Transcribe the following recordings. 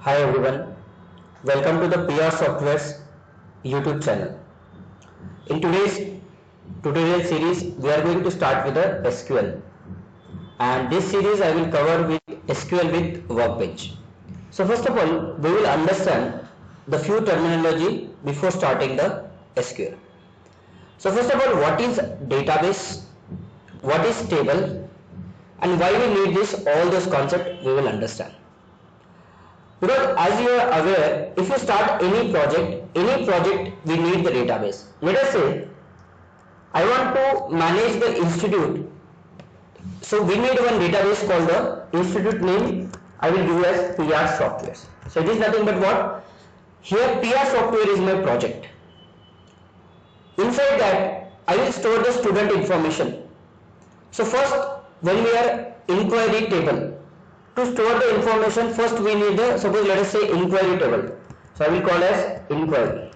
Hi everyone, welcome to the PR Software's YouTube channel. In today's tutorial series, we are going to start with the SQL, and this series I will cover with SQL with Workbench. So first of all, we will understand the few terminology before starting the SQL. So first of all, what is database, what is table, and why we need this, all those concepts we will understand. Because as you are aware, if you start any project we need the database. Let us say I want to manage the institute, so we need one database called the institute name. I will give as PR Software. So it is nothing but what? Here PR Software is my project. Inside that I will store the student information. So first, when we are inquiry table, to store the information, first we need the, suppose let us say inquiry table. So I will call as inquiry.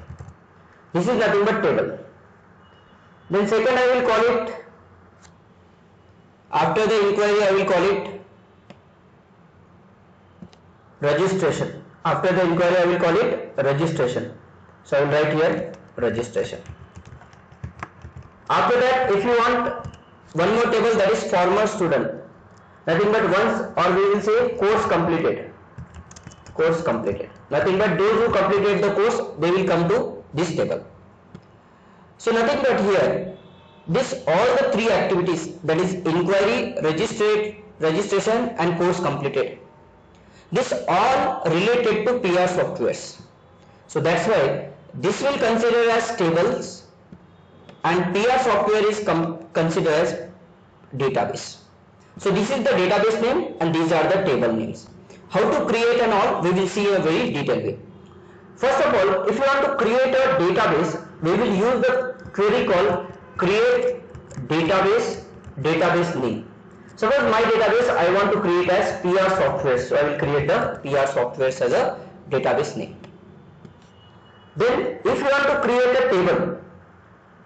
This is nothing but table. Then second I will call it, after the inquiry I will call it registration. After the inquiry I will call it registration. So I will write here registration. After that, if you want one more table, that is former student. Nothing but once, or we will say course completed. Course completed. Nothing but those who completed the course, they will come to this table. So nothing but here, this all the three activities, that is inquiry, registration and course completed. This all related to PR softwares. So that's why this will consider as tables and PR software is considered as database. So this is the database name and these are the table names. How to create and all, we will see in a very detailed way. First of all, if you want to create a database, we will use the query called create database name. Suppose my database I want to create as PR software, so I will create the PR software as a database name. Then if you want to create a table,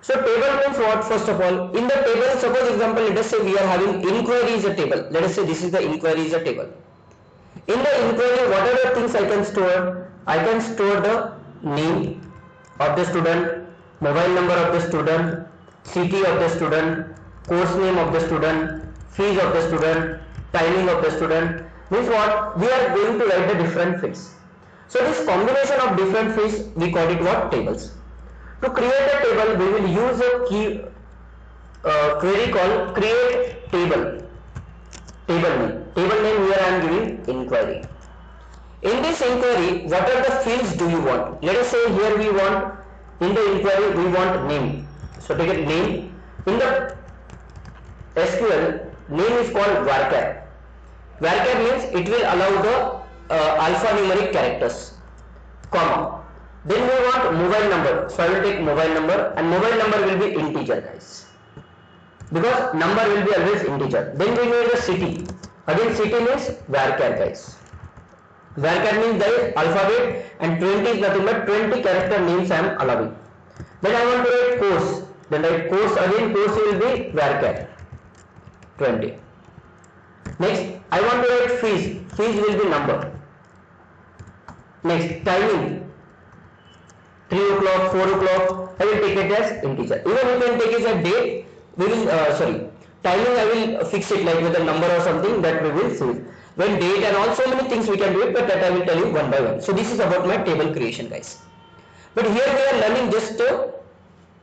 so table means what? First of all, in the table, suppose example, let us say we are having inquiry is a table. Let us say this is the inquiry is a table. In the inquiry, what are the things I can store? I can store the name of the student, mobile number of the student, city of the student, course name of the student, fees of the student, timing of the student. Means what? We are going to write the different fields. So this combination of different fields, we call it what? Tables. To create a table, we will use a query called create table. Table name. Table name here I am giving inquiry. In this inquiry, what are the fields do you want? Let us say here we want, in the inquiry we want name. So take a name. In the SQL, name is called varchar. Varchar means it will allow the alphanumeric characters, comma. Then we want mobile number, so I will take mobile number, and mobile number will be integer, guys, because number will be always integer. Then we need a city. Again city means varchar, guys. Varchar means there is alphabet and 20 is nothing but 20 character names I am allowing. Then I want to write course, then write course, again course will be varchar 20. Next I want to write fees, fees will be number. Next timing, 3 o'clock, 4 o'clock, I will take it as integer. Even you can take it as date, we will, timing I will fix it like with a number or something that we will see. When date and all, so many things we can do it, but that I will tell you one by one. So this is about my table creation, guys. But here we are learning just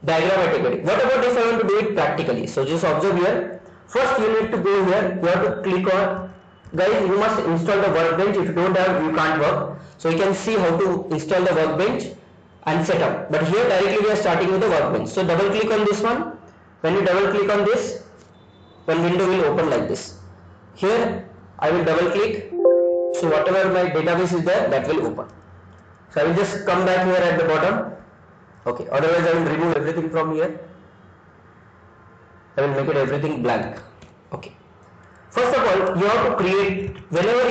diagrammatically. What about if I want to do it practically? So just observe here. First you need to go here, you have to click on, guys, you must install the workbench. If you don't have, you can't work. So you can see how to install the workbench and set up, but here directly we are starting with the workbench. So double click on this one. When you double click on this, one window will open like this. Here I will double click, so whatever my database is there, that will open. So I will just come back here at the bottom. Okay, otherwise I will remove everything from here. I will make it everything blank. Okay, first of all you have to create, whenever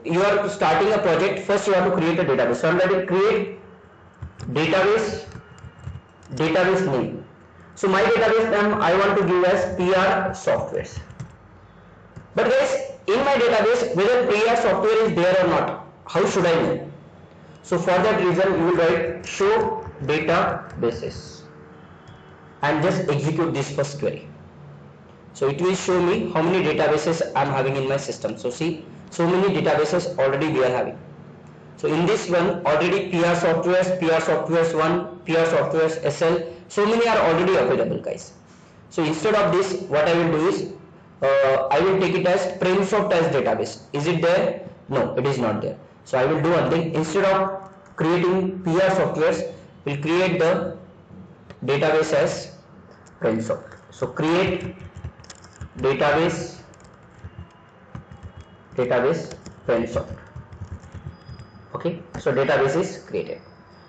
you are starting a project, first you have to create a database. So I am writing create database name. So my database name I want to give as PR softwares. But guys, in my database, whether PR software is there or not, how should I know? So for that reason you will write show databases and just execute this first query. So it will show me how many databases I am having in my system. So see, so many databases already we are having. So in this one already PR Softwares, PR Softwares 1, PR Softwares SL, so many are already available guys. So instead of this, what I will do is, I will take it as PrimSoft as database. Is it there? No, it is not there. So I will do one thing, instead of creating PR Softwares, we'll create the database as PrimSoft. So create database PrimSoft. Okay, so database is created.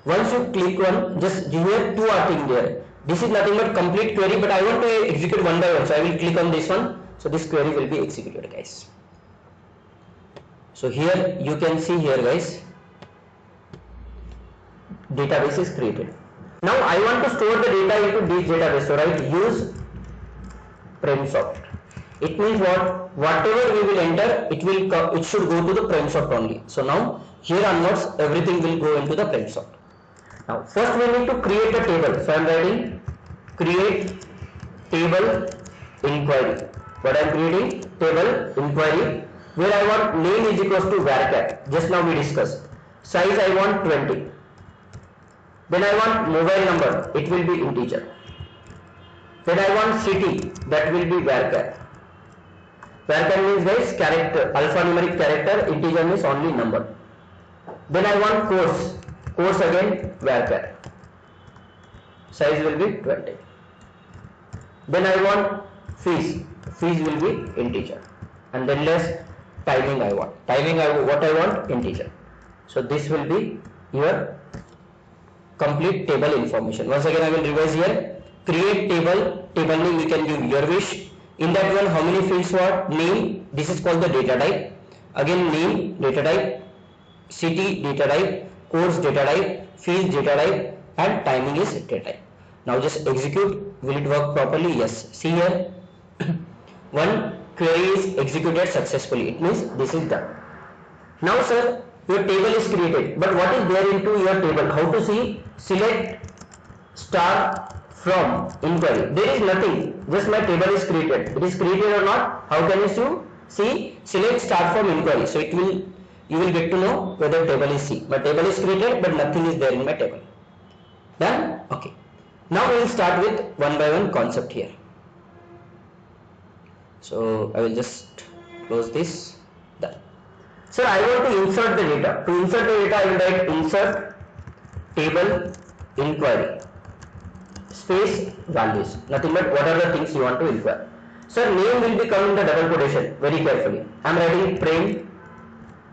Once you click on, just here two are thing there. This is nothing but complete query, but I want to execute one by one. So I will click on this one. So this query will be executed, guys. So here you can see here, guys, database is created. Now I want to store the data into this database. So write use PrimSoft. It means what? Whatever we will enter, it should go to the PrimSoft only. So now here onwards everything will go into the PrimSoft. Now first we need to create a table. So I am writing create table inquiry. What I am creating? Table inquiry, where I want name is equals to varchar. Just now we discussed. Size I want 20. Then I want mobile number. It will be integer. Then I want city. That will be varchar. Varchar means guys character, alphanumeric character. Integer means only number. Then I want course. Course again varchar. Size will be 20. Then I want fees. Fees will be integer. And then less timing I want. What I want? Integer. So this will be your complete table information. Once again I will revise here. Create table. Table name you can give your wish. In that one how many fields what? Name. This is called the data type. Again name data type. City data type. Course data type. Fees data type. And timing is data type. Now just execute. Will it work properly? Yes. See here. One query is executed successfully. It means this is done. Now sir, your table is created. But what is there into your table? How to see? Select star from inquiry. There is nothing. Just my table is created. It is created or not? How can you see? Select star from inquiry. So it will, you will get to know whether table is C. My table is created but nothing is there in my table. Done? Okay. Now we will start with one by one concept here. So I will just close this. Done. Sir, I want to insert the data. To insert the data, I will write insert table inquiry space values. Nothing but what are the things you want to inquire. Sir, name will be come in the double quotation. Very carefully. I am writing Prem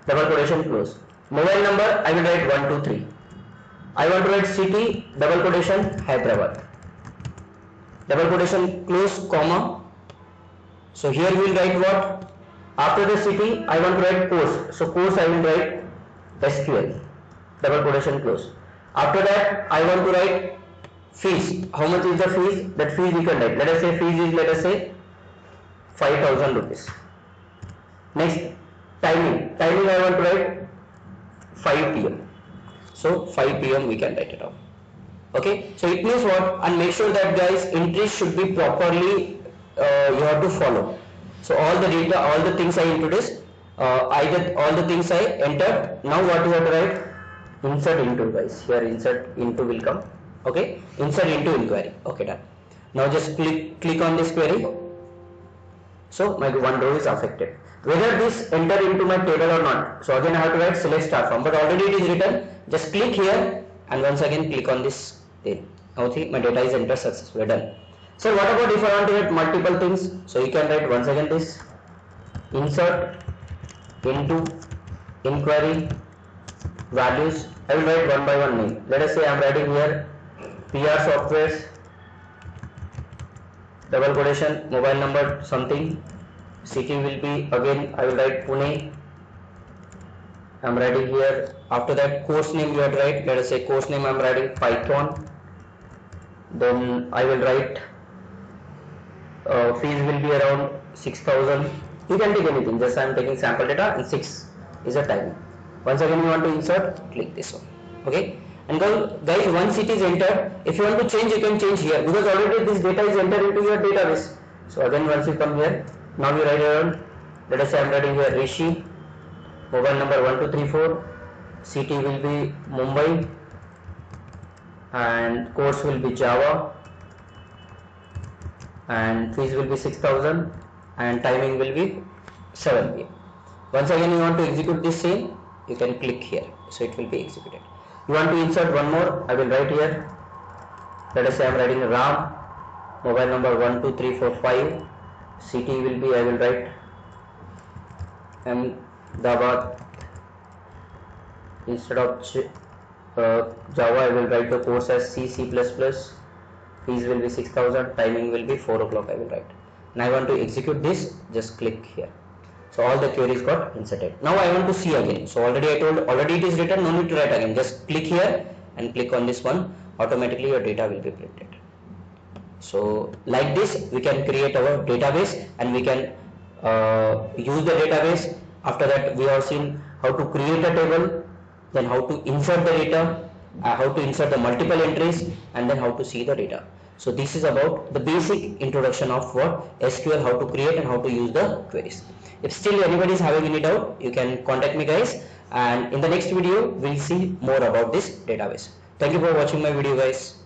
double quotation close. Mobile number I will write 123. I want to write city double quotation Hyderabad. Double quotation close comma. So here we will write what? After the city, I want to write course. So course I will write SQL. Double quotation close. After that, I want to write fees. How much is the fees? That fees we can write. Let us say fees is, let us say 5,000 rupees. Next, timing. Timing I want to write 5 p.m. So 5 p.m. we can write it out. Okay. So it means what? And make sure that guys entries should be properly. You have to follow. So all the data, all the things I introduced, all the things I entered. Now what you have to write? Insert into, guys. Here insert into will come. Okay. Insert into inquiry. Okay, done. Now just click on this query. So my one row is affected. Whether this enter into my table or not. So again I have to write select star from. But already it is written. Just click here and once again click on this thing. Now see my data is entered successfully. Done. So what about if I want to write multiple things? So you can write once again this insert into inquiry values. I will write one by one name. Let us say I am writing here PR Softwares double quotation mobile number something. City will be again I will write Pune. I am writing here. After that course name you have to write. Let us say course name I am writing Python. Then I will write fees will be around 6,000. You can take anything. Just I am taking sample data and 6 is a timing. Once again you want to insert, click this one. Okay, and guys, once it is entered, if you want to change, you can change here, because already this data is entered into your database. So again, once you come here, now you write down, let us say I am writing here Rishi, mobile number 1234, city will be Mumbai, and course will be Java, and fees will be 6,000, and timing will be 7 p.m. Once again you want to execute this same, you can click here, so it will be executed. You want to insert one more, I will write here, let us say I am writing Ram, mobile number 12345, city will be, I will write Ahmedabad, instead of Java I will write the course as C++, fees will be 6,000, timing will be 4 o'clock, I will write. And I want to execute this, just click here. So all the queries got inserted. Now I want to see again. So already I told, already it is written, no need to write again. Just click here and click on this one. Automatically your data will be printed. So like this, we can create our database and we can use the database. After that, we have seen how to create a table, then how to insert the data, how to insert the multiple entries, and then how to see the data. So this is about the basic introduction of what SQL, how to create and how to use the queries. If still anybody is having any doubt, you can contact me guys, and in the next video we'll see more about this database. Thank you for watching my video guys.